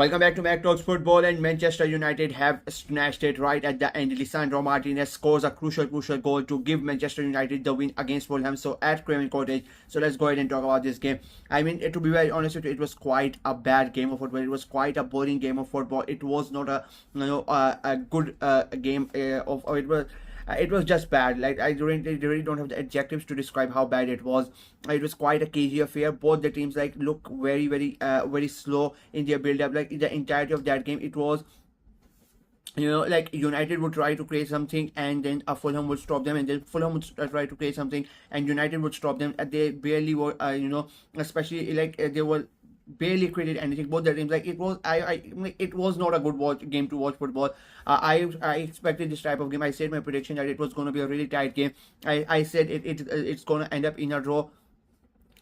Welcome back to Mac Talks Football, and Manchester United have snatched it right at the end. Lisandro Martinez scores a crucial goal to give Manchester United the win against Fulham. So at Craven Cottage. So let's go ahead and talk about this game. I mean, to be very honest with you, it was quite a bad game of football. It was quite a boring game of football. It was not a good game of. It was just bad. Like I really don't have the adjectives to describe how bad it was. It was quite a cagey affair. Both the teams look very slow in their build up. Like the entirety of that game, it was like United would try to create something and then Fulham would stop them, and then Fulham would try to create something and United would stop them. They barely were, especially they were barely created anything. Both the teams, like it was not a good game to watch football. I expected this type of game. I said my prediction that it was going to be a really tight game. I said it's going to end up in a draw,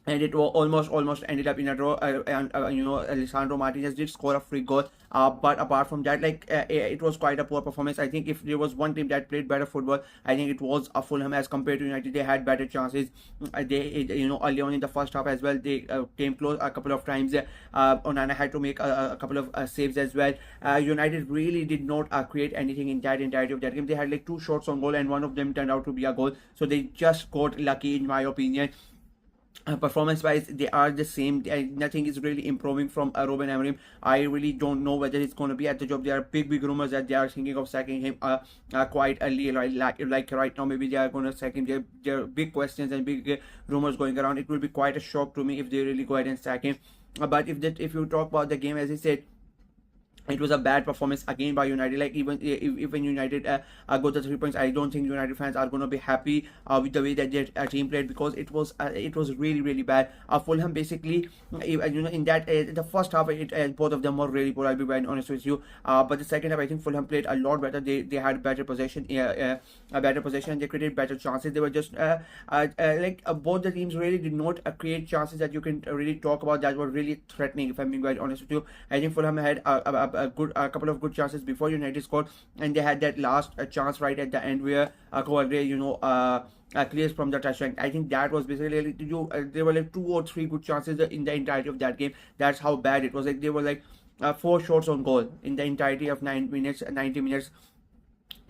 and it almost ended up in a draw. Alessandro Martinez did score a free goal, but apart from that, it was quite a poor performance. I think if there was one team that played better football, I think it was a Fulham as compared to United. They had better chances. Early on in the first half as well, they came close a couple of times. Onana had to make a couple of saves as well. United really did not create anything in that entirety of that game. They had like two shots on goal, and one of them turned out to be a goal. So they just got lucky, in my opinion. Performance wise, they are the same. Nothing is really improving from Ruben Amorim. I really don't know whether it's going to be at the job. There are big rumors that they are thinking of sacking him quite early, like right now. Maybe they are going to sack him. There are big questions and big rumors going around. It will be quite a shock to me if they really go ahead and sack him. But if you talk about the game, as I said, it was a bad performance again by United. Like even United got the 3 points, I don't think United fans are going to be happy with the way that their team played, because it was really bad. Fulham basically, in that the first half, both of them were really poor. I'll be very honest with you. But the second half, I think Fulham played a lot better. They had better possession, a better possession. They created better chances. They were just both the teams really did not create chances that you can really talk about that were really threatening. If I'm being very honest with you, I think Fulham had a couple of good chances before United scored, and they had that last chance right at the end where Kovacic, clears from the touchline. I think that was basically there were like 2 or 3 good chances in the entirety of that game. That's how bad it was. Like they were like 4 shots on goal in the entirety of 90 minutes.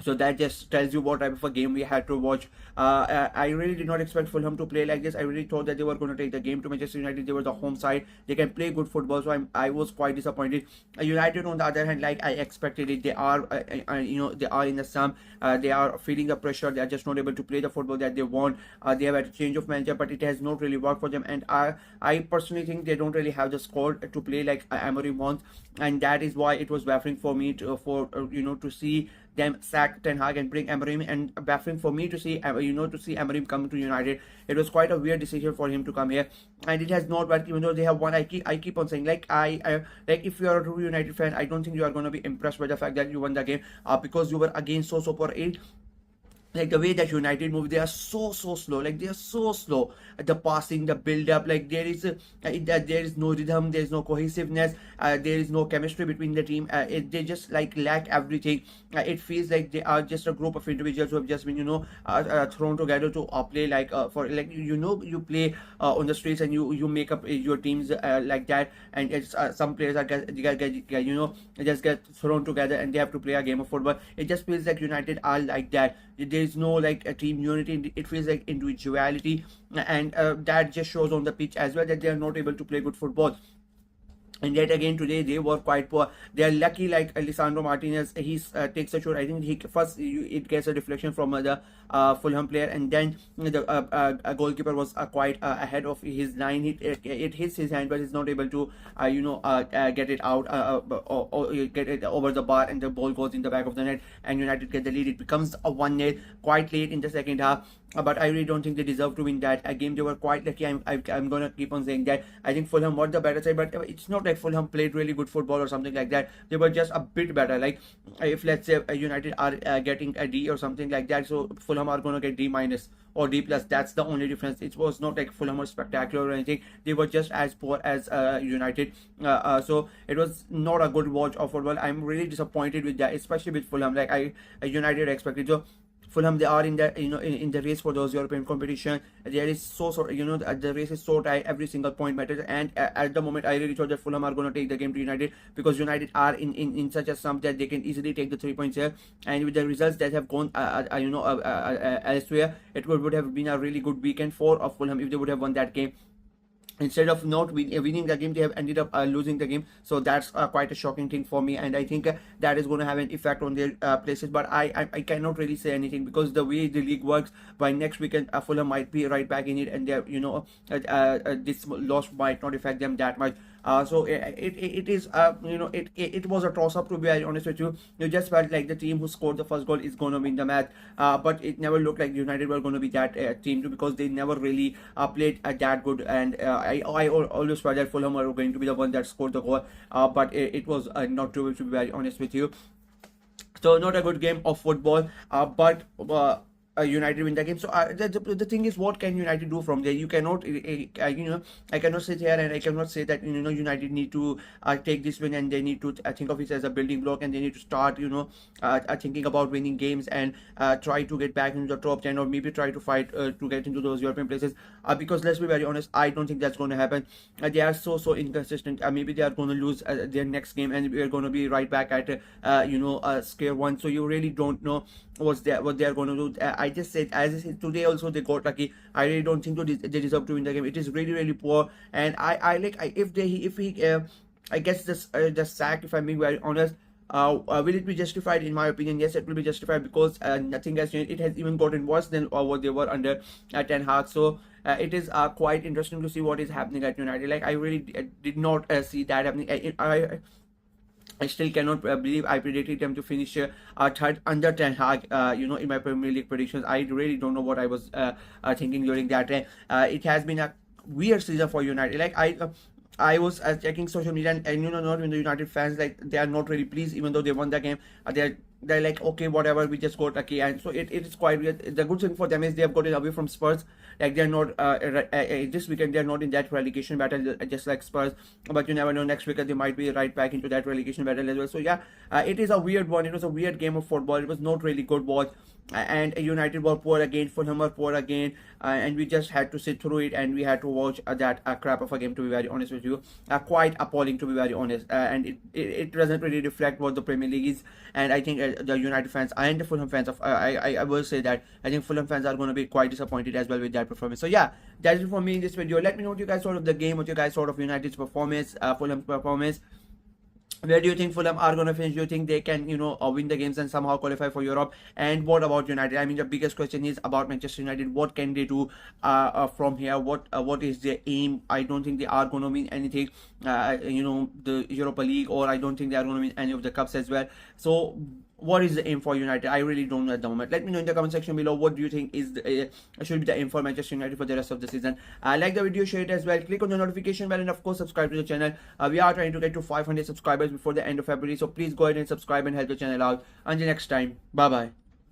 So that just tells you what type of a game we had to watch. I really did not expect Fulham to play like this. I really thought that they were going to take the game to Manchester United. They were the home side. They can play good football. So I was quite disappointed. United, on the other hand, like I expected it, they are they are in the slump. They are feeling the pressure. They are just not able to play the football that they want. They have had a change of manager, but it has not really worked for them. And I personally think they don't really have the squad to play like Amorim wants, and that is why it was baffling for me to see them sack Ten Hag and bring Amorim, and baffling for me to see Amorim come to United. It was quite a weird decision for him to come here, and it has not worked. Even though they have won, I keep on saying, if you are a true United fan, I don't think you are going to be impressed by the fact that you won the game, because you were again so super ill. Like the way that United move, they are so slow. Like they are so slow. The passing, the build up, like there is no rhythm, there is no cohesiveness, there is no chemistry between the team. They just lack everything. It feels like they are just a group of individuals who have just been thrown together to play you play on the streets, and you make up your teams like that, and it's some players are just get thrown together and they have to play a game of football. It just feels like United are like that. There is no a team unity. It feels like individuality, and that just shows on the pitch as well, that they are not able to play good football. And yet again today they were quite poor. They are lucky, like Alessandro Martinez, he takes a shot. I think it gets a deflection from the Fulham player, and then the goalkeeper was quite ahead of his line. It hits his hand, but he's not able to get it out or get it over the bar, and the ball goes in the back of the net, and United get the lead. It becomes a 1-0 quite late in the second half. But I really don't think they deserve to win that game. They were quite lucky. I'm gonna keep on saying that. I think Fulham were the better side, but it's not like Fulham played really good football or something like that. They were just a bit better. Like if let's say United are getting a D or something like that, so Fulham are gonna get D minus or D plus. That's the only difference. It was not like Fulham was spectacular or anything. They were just as poor as United. So it was not a good watch of football. I'm really disappointed with that, especially with Fulham. Like United expected. So Fulham, they are in the in the race for those European competition. There is the race is so tight, every single point matters. And at the moment, I really thought that Fulham are going to take the game to United, because United are in such a slump that they can easily take the 3 points here. And with the results that have gone elsewhere, it would have been a really good weekend for Fulham if they would have won that game. Instead of not winning the game, they have ended up losing the game. So that's quite a shocking thing for me, and I think that is going to have an effect on their places. But I cannot really say anything, because the way the league works, by next weekend Fulham might be right back in it, and they're this loss might not affect them that much. So it was a toss up, to be very honest with you. You just felt like the team who scored the first goal is going to win the match, but it never looked like United were going to be that team too, because they never really played that good. And I always felt that Fulham were going to be the one that scored the goal, but it was not true, to be very honest with you. So not a good game of football, but United win the game. So the thing is, what can United do from there? You cannot, I cannot sit here and I cannot say that United need to take this win, and they need to think of it as a building block, and they need to start thinking about winning games, and try to get back into the top 10, or maybe try to fight to get into those European places. Because let's be very honest, I don't think that's going to happen. They are so inconsistent. Maybe they are going to lose their next game, and we are going to be right back at square one. So you really don't know what they are going to do. I just said, as I said, today also they got lucky. I really don't think they deserve to win the game. It is really poor, and I guess this the sack, if I'm being very honest. Will it be justified? In my opinion, yes, it will be justified, because nothing has changed. It has even gotten worse than what they were under Ten Hag. So it is quite interesting to see what is happening at United. Like, I really did not see that happening. I still cannot believe I predicted them to finish third under Ten Hag, in my Premier League predictions. I really don't know what I was thinking during that time. It has been a weird season for United. Like, I was checking social media, and not even the United fans, like, they are not really pleased, even though they won the game. They're like, okay, whatever, we just got lucky. And so it is quite weird. The good thing for them is they have gotten away from Spurs. Like, they're not this weekend, they're not in that relegation battle just like Spurs, but you never know, next weekend they might be right back into that relegation battle as well. So yeah, it is a weird one. It was a weird game of football. It was not really good watch. And United were poor again, Fulham were poor again, and we just had to sit through it, and we had to watch that crap of a game, to be very honest with you. Quite appalling, to be very honest, and it doesn't really reflect what the Premier League is. And I think the United fans and the Fulham fans, I will say that I think Fulham fans are going to be quite disappointed as well with that performance. So yeah, that's it for me in this video. Let me know what you guys thought of the game, what you guys thought of United's performance, Fulham's performance. Where do you think Fulham are going to finish? Do you think they can, win the games and somehow qualify for Europe? And what about United? I mean, the biggest question is about Manchester United. What can they do from here? What is their aim? I don't think they are going to win anything, the Europa League, or I don't think they are going to win any of the cups as well. So what is the aim for United? I really don't know at the moment. Let me know in the comment section below what do you think is should be the aim for Manchester United for the rest of the season. Like the video, share it as well, click on the notification bell, and of course subscribe to the channel. We are trying to get to 500 subscribers before the end of February, so please go ahead and subscribe and help the channel out. Until next time, bye bye.